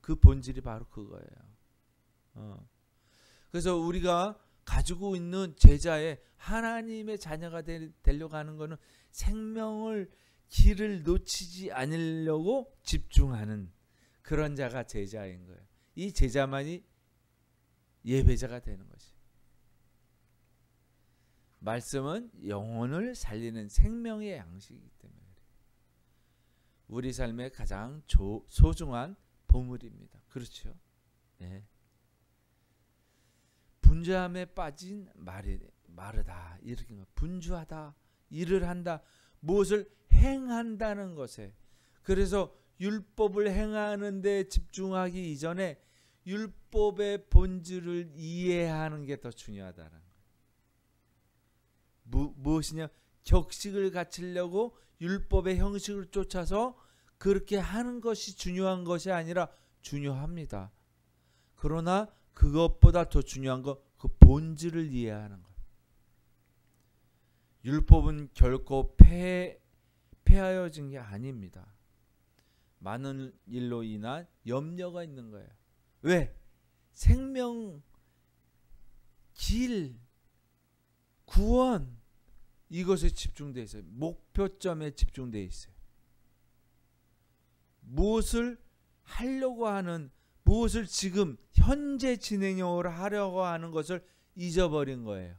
그 본질이 바로 그거예요. 그래서 우리가 가지고 있는 제자의 하나님의 자녀가 되려고 하는 것은 생명을 길을 놓치지 않으려고 집중하는 그런 자가 제자인 거예요. 이 제자만이 예배자가 되는 것이. 말씀은 영혼을 살리는 생명의 양식이기 때문에 우리 삶의 가장 소중한 보물입니다. 그렇죠? 네. 분주함에 빠진 마르다 이렇게 분주하다, 일을 한다, 무엇을 행한다는 것에. 그래서 율법을 행하는 데 집중하기 이전에 율법의 본질을 이해하는 게 더 중요하다는 거예요. 무엇이냐? 격식을 갖추려고 율법의 형식을 쫓아서 그렇게 하는 것이 중요한 것이 아니라 중요합니다. 그러나 그것보다 더 중요한 거 그 본질을 이해하는 것. 율법은 결코 폐하여진 게 아닙니다. 많은 일로 인한 염려가 있는 거예요. 왜? 생명, 길, 구원 이것에 집중되어 있어요. 목표점에 집중되어 있어요. 무엇을 하려고 하는, 무엇을 지금 현재 진행형으로 하려고 하는 것을 잊어버린 거예요.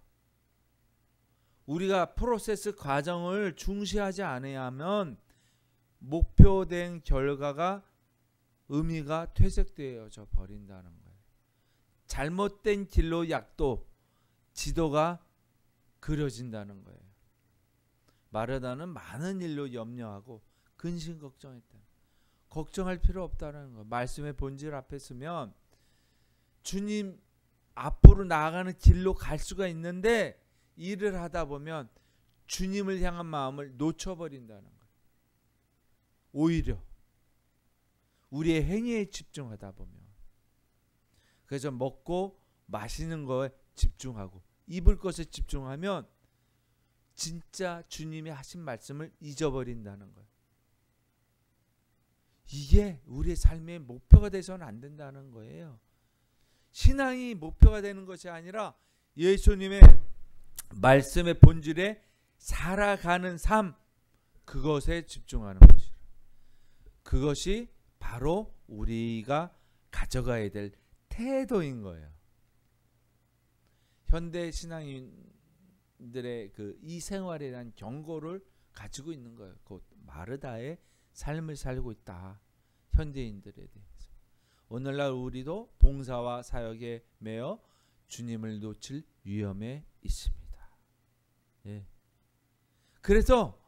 우리가 프로세스 과정을 중시하지 않으면 목표된 결과가 의미가 퇴색되어져 버린다는 거예요. 잘못된 길로 약도 지도가 그려진다는 거예요. 마르다는 많은 일로 염려하고 근심 걱정했다. 걱정할 필요 없다는 거예요. 말씀의 본질 앞에 서면 주님 앞으로 나아가는 길로 갈 수가 있는데 일을 하다 보면 주님을 향한 마음을 놓쳐버린다는 거예요. 오히려 우리의 행위에 집중하다 보면. 그래서 먹고 마시는 거에 집중하고 입을 것에 집중하면 진짜 주님이 하신 말씀을 잊어버린다는 거예요. 이게 우리의 삶의 목표가 돼서는 안 된다는 거예요. 신앙이 목표가 되는 것이 아니라 예수님의 말씀의 본질에 살아가는 삶, 그것에 집중하는 것이라. 그것이 바로 우리가 가져가야 될 태도인 거예요. 현대 신앙인들의 이 생활에 대한 경고를 가지고 있는 거예요. 곧 마르다의 삶을 살고 있다. 현대인들에 대해서. 오늘날 우리도 봉사와 사역에 매여 주님을 놓칠 위험에 있습니다. 예. 그래서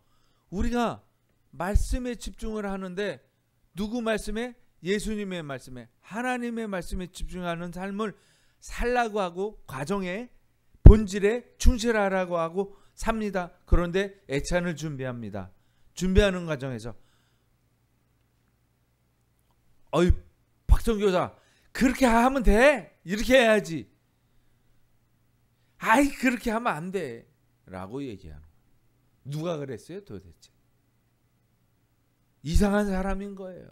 우리가 말씀에 집중을 하는데 누구 말씀에? 예수님의 말씀에, 하나님의 말씀에 집중하는 삶을 살라고 하고 과정에 본질에 충실하라고 하고 삽니다. 그런데 애찬을 준비합니다. 준비하는 과정에서 어이 박성교사 그렇게 하면 돼? 이렇게 해야지. 아이 그렇게 하면 안 돼 라고 얘기하는 거예요. 누가 그랬어요 도대체? 이상한 사람인 거예요.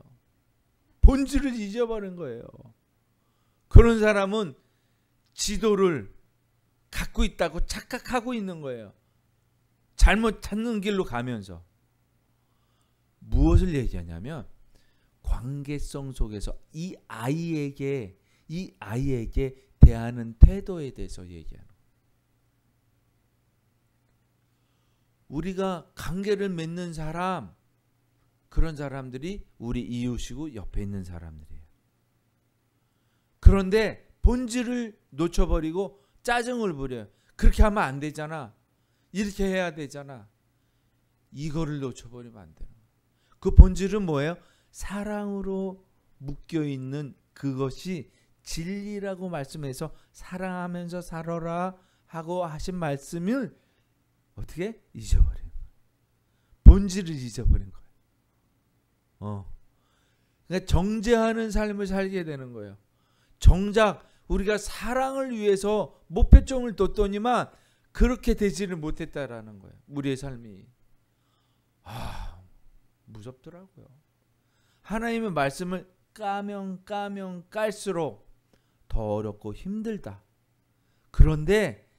본질을 잊어버린 거예요. 그런 사람은 지도를 갖고 있다고 착각하고 있는 거예요. 잘못 찾는 길로 가면서. 무엇을 얘기하냐면 관계성 속에서 이 아이에게 대하는 태도에 대해서 얘기하는 거예요. 우리가 관계를 맺는 사람, 그런 사람들이 우리 이웃이고 옆에 있는 사람들이에요. 그런데 본질을 놓쳐버리고 짜증을 부려요. 그렇게 하면 안 되잖아. 이렇게 해야 되잖아. 이거를 놓쳐버리면 안 되는 거예요. 그 본질은 뭐예요? 사랑으로 묶여있는 그것이 진리라고 말씀해서 사랑하면서 살아라 하고 하신 말씀을 어떻게? 잊어버린 거예요. 본질을 잊어버린 거예요. 그러니까 정죄하는 삶을 살게 되는 거예요. 정작 우리가 사랑을 위해서 목표점을 뒀더니만 그렇게 되지를 못했다라는 거예요. 우리의 삶이. 무섭더라고요. 하나님의 말씀을 까면 깔수록 더 어렵고 힘들다. 그런데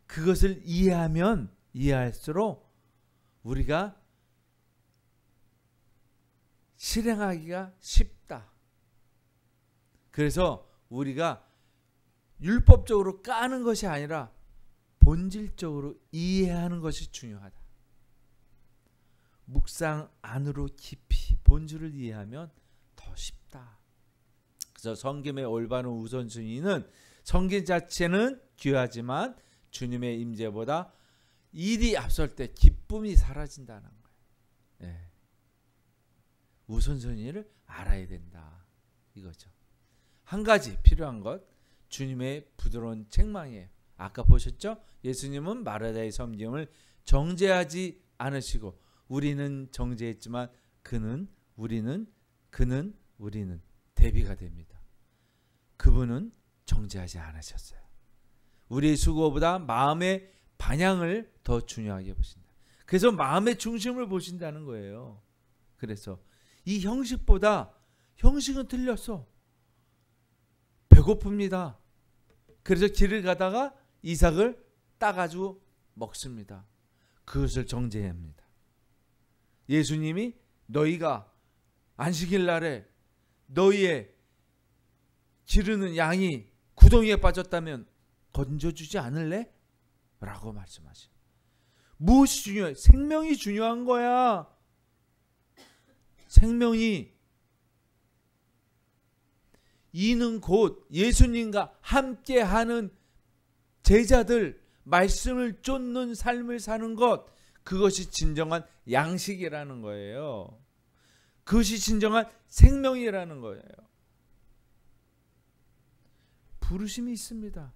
그것을 이해하면 이해할수록 우리가 실행하기가 쉽다. 그래서 우리가 율법적으로 까는 것이 아니라 본질적으로 이해하는 것이 중요하다. 묵상 안으로 깊이 본질을 이해하면 더 쉽다. 그래서 성김의 올바른 우선순위는 성김 자체는 귀하지만 주님의 임재보다 일이 앞설 때 기쁨이 사라진다는 거예요. 네. 우선순위를 알아야 된다. 이거죠. 한 가지 필요한 것, 주님의 부드러운 책망이에요. 아까 보셨죠? 예수님은 마르다의 섬김을 정죄하지 않으시고 우리는 정죄했지만 우리는 대비가 됩니다. 그분은 정죄하지 않으셨어요. 우리의 수고보다 마음의 방향을 더 중요하게 보신다. 그래서 마음의 중심을 보신다는 거예요. 그래서 이 형식보다 형식은 틀렸어. 배고픕니다. 그래서 길을 가다가 이삭을 따가지고 먹습니다. 그것을 정죄해야 합니다. 예수님이 너희가 안식일 날에 너희의 기르는 양이 구덩이에 빠졌다면 건져주지 않을래? 라고 말씀하셔요. 무엇이 중요해? 생명이 중요한 거야. 생명이. 이는 곧 예수님과 함께하는 제자들, 말씀을 쫓는 삶을 사는 것, 그것이 진정한 양식이라는 거예요. 그것이 진정한 생명이라는 거예요. 부르심이 있습니다.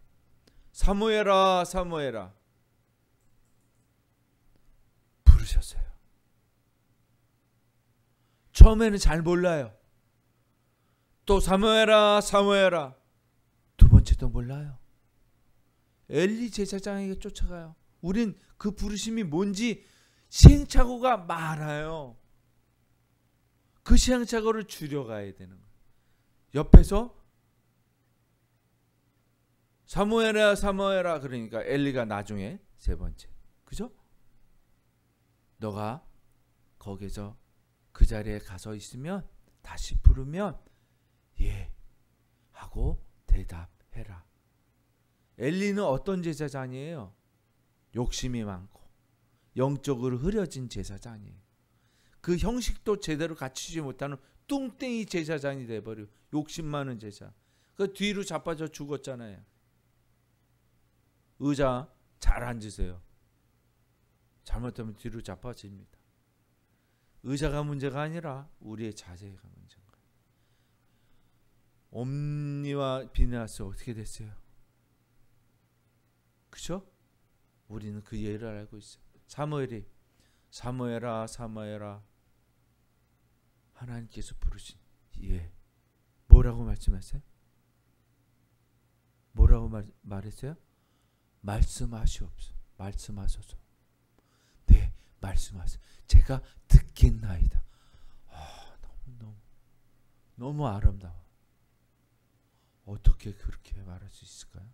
사무엘아, 사무엘아. 부르셨어요. 처음에는 잘 몰라요. 또 사무엘아, 사무엘아. 두 번째도 몰라요. 엘리 제사장에게 쫓아가요. 우린 그 부르심이 뭔지 시행착오가 많아요. 그 시행착오를 줄여가야 되는 거예요. 옆에서 사무엘아, 사무엘아. 그러니까 엘리가 나중에 세 번째. 그죠? 너가 거기서 그 자리에 가서 있으면 다시 부르면 예 하고 대답해라. 엘리는 어떤 제사장이에요? 욕심이 많고 영적으로 흐려진 제사장이에요. 그 형식도 제대로 갖추지 못하는 뚱땡이 제사장이 돼버려. 욕심 많은 제사. 그 뒤로 자빠져 죽었잖아요. 의자 잘 앉으세요. 잘못하면 뒤로 자빠집니다. 의자가 문제가 아니라 우리의 자세가 문제인 거예요. 옴니와 비느하스 어떻게 됐어요? 그죠? 우리는 그 예를 알고 있어요. 사무엘이 사무엘아, 사무엘아. 하나님께서 부르신 예. 뭐라고 말씀하세요? 뭐라고 말했어요? 말씀하시옵소서. 말씀하소서. 네, 말씀하소서. 제가 듣겠나이다. 너무 아름다워. 어떻게 그렇게 말할 수 있을까요?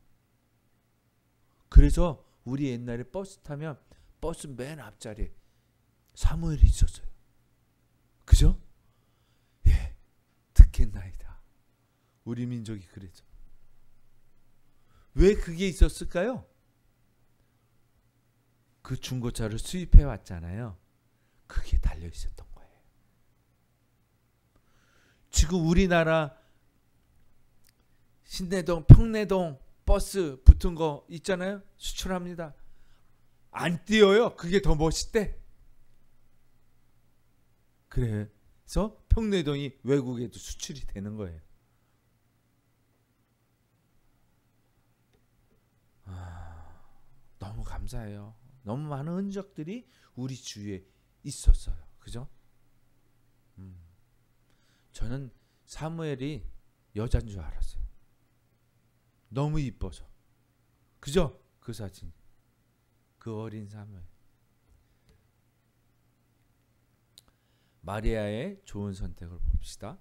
그래서 우리 옛날에 버스 타면 버스 맨 앞자리에 사무엘이 있었어요. 그죠? 예, 듣겠나이다. 우리 민족이 그랬죠. 왜 그게 있었을까요? 그 중고차를 수입해 왔잖아요. 그게 달려 있었던 거예요. 지금 우리나라 신내동, 평내동 버스 붙은 거 있잖아요. 수출합니다. 안 뛰어요. 그게 더 멋있대. 그래서 평내동이 외국에도 수출이 되는 거예요. 너무 감사해요. 너무 많은 흔적들이 우리 주위에 있었어요. 그죠? 저는 사무엘이 여잔 줄 알았어요. 너무 이뻐서. 그죠? 그 사진. 그 어린 사무엘. 마리아의 좋은 선택을 봅시다.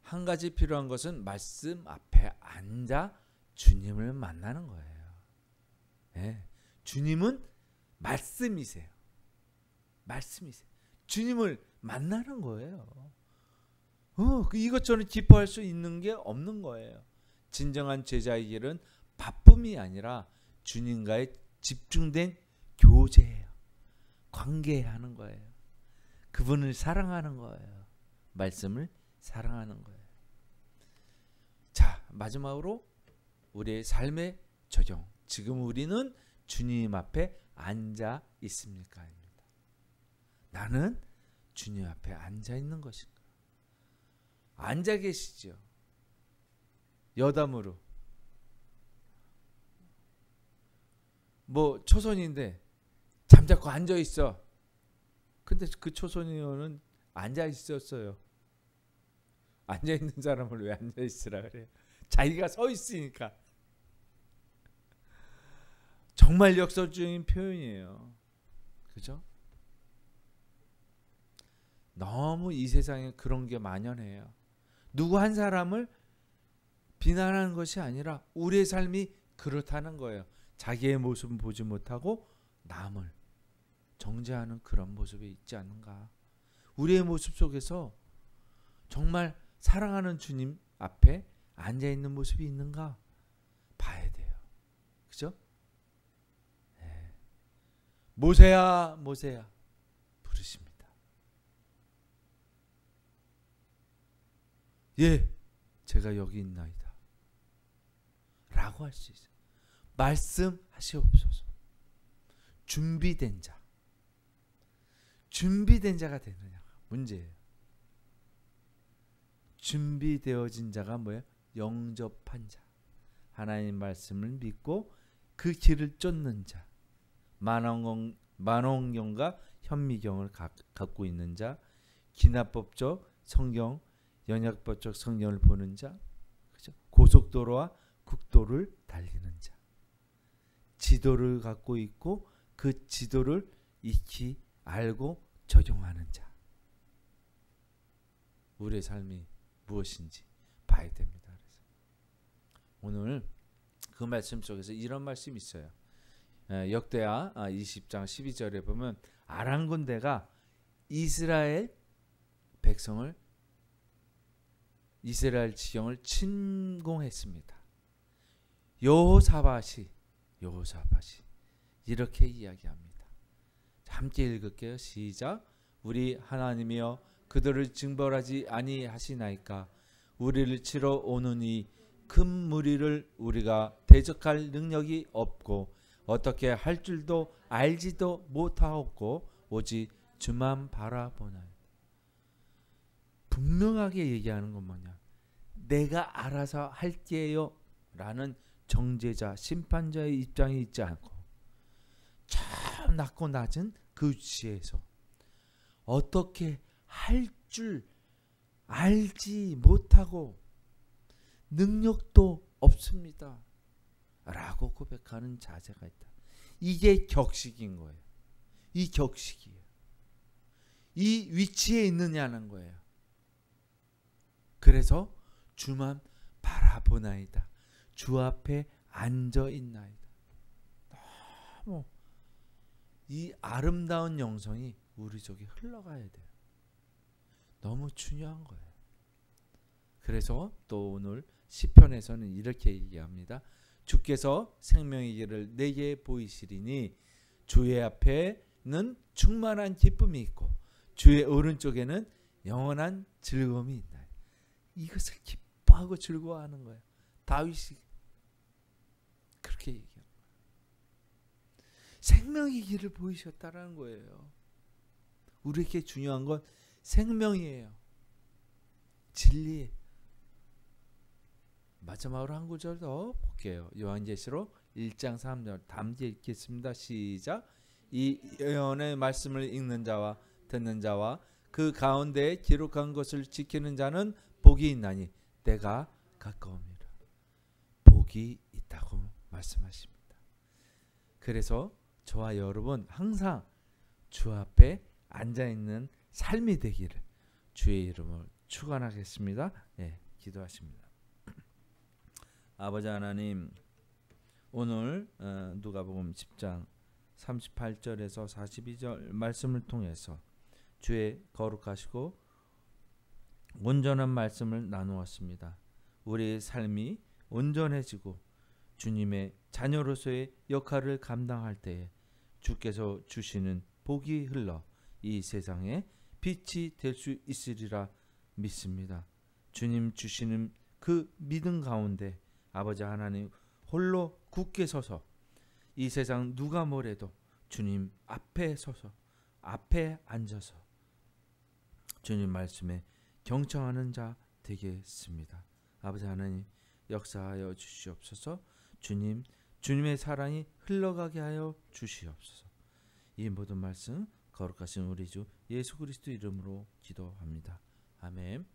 한 가지 필요한 것은 말씀 앞에 앉아 주님을 만나는 거예요. 네. 주님은 말씀이세요. 말씀이세요. 주님을 만나는 거예요. 이것저것 기뻐할 수 있는 게 없는 거예요. 진정한 제자의 길은 바쁨이 아니라 주님과의 집중된 교제예요. 관계하는 거예요. 그분을 사랑하는 거예요. 말씀을 사랑하는 거예요. 자, 마지막으로 우리의 삶의 적용. 지금 우리는 주님 앞에 앉아 있습니까? 나는 주님 앞에 앉아 있는 것인가? 앉아 계시죠. 여담으로. 뭐 초선인데 잠자코 앉아 있어. 근데 그 초선의원은 앉아 있었어요. 앉아 있는 사람을 왜 앉아 있으라 그래요? 자기가 서 있으니까. 정말 역설적인 표현이에요. 그죠? 너무 이 세상에 그런 게 만연해요. 누구 한 사람을 비난하는 것이 아니라 우리의 삶이 그렇다는 거예요. 자기의 모습은 보지 못하고 남을 정죄하는 그런 모습이 있지 않는가. 우리의 모습 속에서 정말 사랑하는 주님 앞에 앉아있는 모습이 있는가 봐야 돼요. 그죠? 네. 모세야 모세야 부르십니다. 예, 제가 여기 있나이다 라고 할 수 있어요. 말씀하시옵소서. 준비된 자. 준비된 자가 되느냐가 문제예요. 준비되어진 자가 뭐예요? 영접한 자. 하나님 말씀을 믿고 그 길을 쫓는 자. 만원경과 현미경을 갖고 있는 자. 기납법적 성경, 연약법적 성경을 보는 자. 그죠? 고속도로와 국도를 달리는 자. 지도를 갖고 있고 그 지도를 익히 알고 적용하는 자. 우리의 삶이 무엇인지 봐야 됩니다. 그래서 오늘 그 말씀 속에서 이런 말씀이 있어요. 역대하 20장 12절에 보면 아람 군대가 이스라엘 백성을 이스라엘 지경을 침공했습니다. 여호사밧이 이렇게 이야기합니다. 함께 읽을게요. 시작. 우리 하나님이여 그들을 징벌하지 아니하시나이까. 우리를 치러 오느니 큰 무리를 우리가 대적할 능력이 없고 어떻게 할 줄도 알지도 못하옵고 오직 주만 바라보나이다. 분명하게 얘기하는 건 뭐냐? 내가 알아서 할게요 라는 정죄자, 심판자의 입장이 있지 않고 저 낮고 낮은 그 위치에서 어떻게 할 줄 알지 못하고 능력도 없습니다 라고 고백하는 자세가 있다. 이게 격식인 거예요. 이 격식이에요. 이 위치에 있느냐는 거예요. 그래서 주만 바라보나이다. 주 앞에 앉아 있나이다. 너무 이 아름다운 영성이 우리 속에 흘러가야 돼요. 너무 중요한 거예요. 그래서 또 오늘 시편에서는 이렇게 얘기합니다. 주께서 생명의 길을 내게 보이시리니 주의 앞에는 충만한 기쁨이 있고 주의 오른쪽에는 영원한 즐거움이 있다. 이것을 기뻐하고 즐거워하는 거예요. 다윗이 그렇게 얘기합니다. 생명의 길을 보이셨다라는 거예요. 우리에게 중요한 건 생명이에요. 진리. 마지막으로 한 구절 더 볼게요. 요한계시록 1장 3절 담지 읽겠습니다. 시작. 이 예언의 말씀을 읽는 자와 듣는 자와 그 가운데 기록한 것을 지키는 자는 복이 있나니 때가 가까웁니다. 복이 있다고 말씀하십니다. 그래서 저와 여러분 항상 주 앞에 앉아있는 삶이 되기를 주의 이름으로 축원하겠습니다. 네, 기도하십니다. 아버지 하나님, 오늘 누가복음 10장 38절에서 42절 말씀을 통해서 주의 거룩하시고 온전한 말씀을 나누었습니다. 우리의 삶이 온전해지고 주님의 자녀로서의 역할을 감당할 때에 주께서 주시는 복이 흘러 이 세상에 빛이 될 수 있으리라 믿습니다. 주님 주시는 그 믿음 가운데 아버지 하나님 홀로 굳게 서서 이 세상 누가 뭐래도 주님 앞에 서서 앞에 앉아서 주님 말씀에 경청하는 자 되겠습니다. 아버지 하나님 역사하여 주시옵소서. 주님의 사랑이 흘러가게 하여 주시옵소서. 이 모든 말씀 거룩하신 우리 주 예수 그리스도 이름으로 기도합니다. 아멘.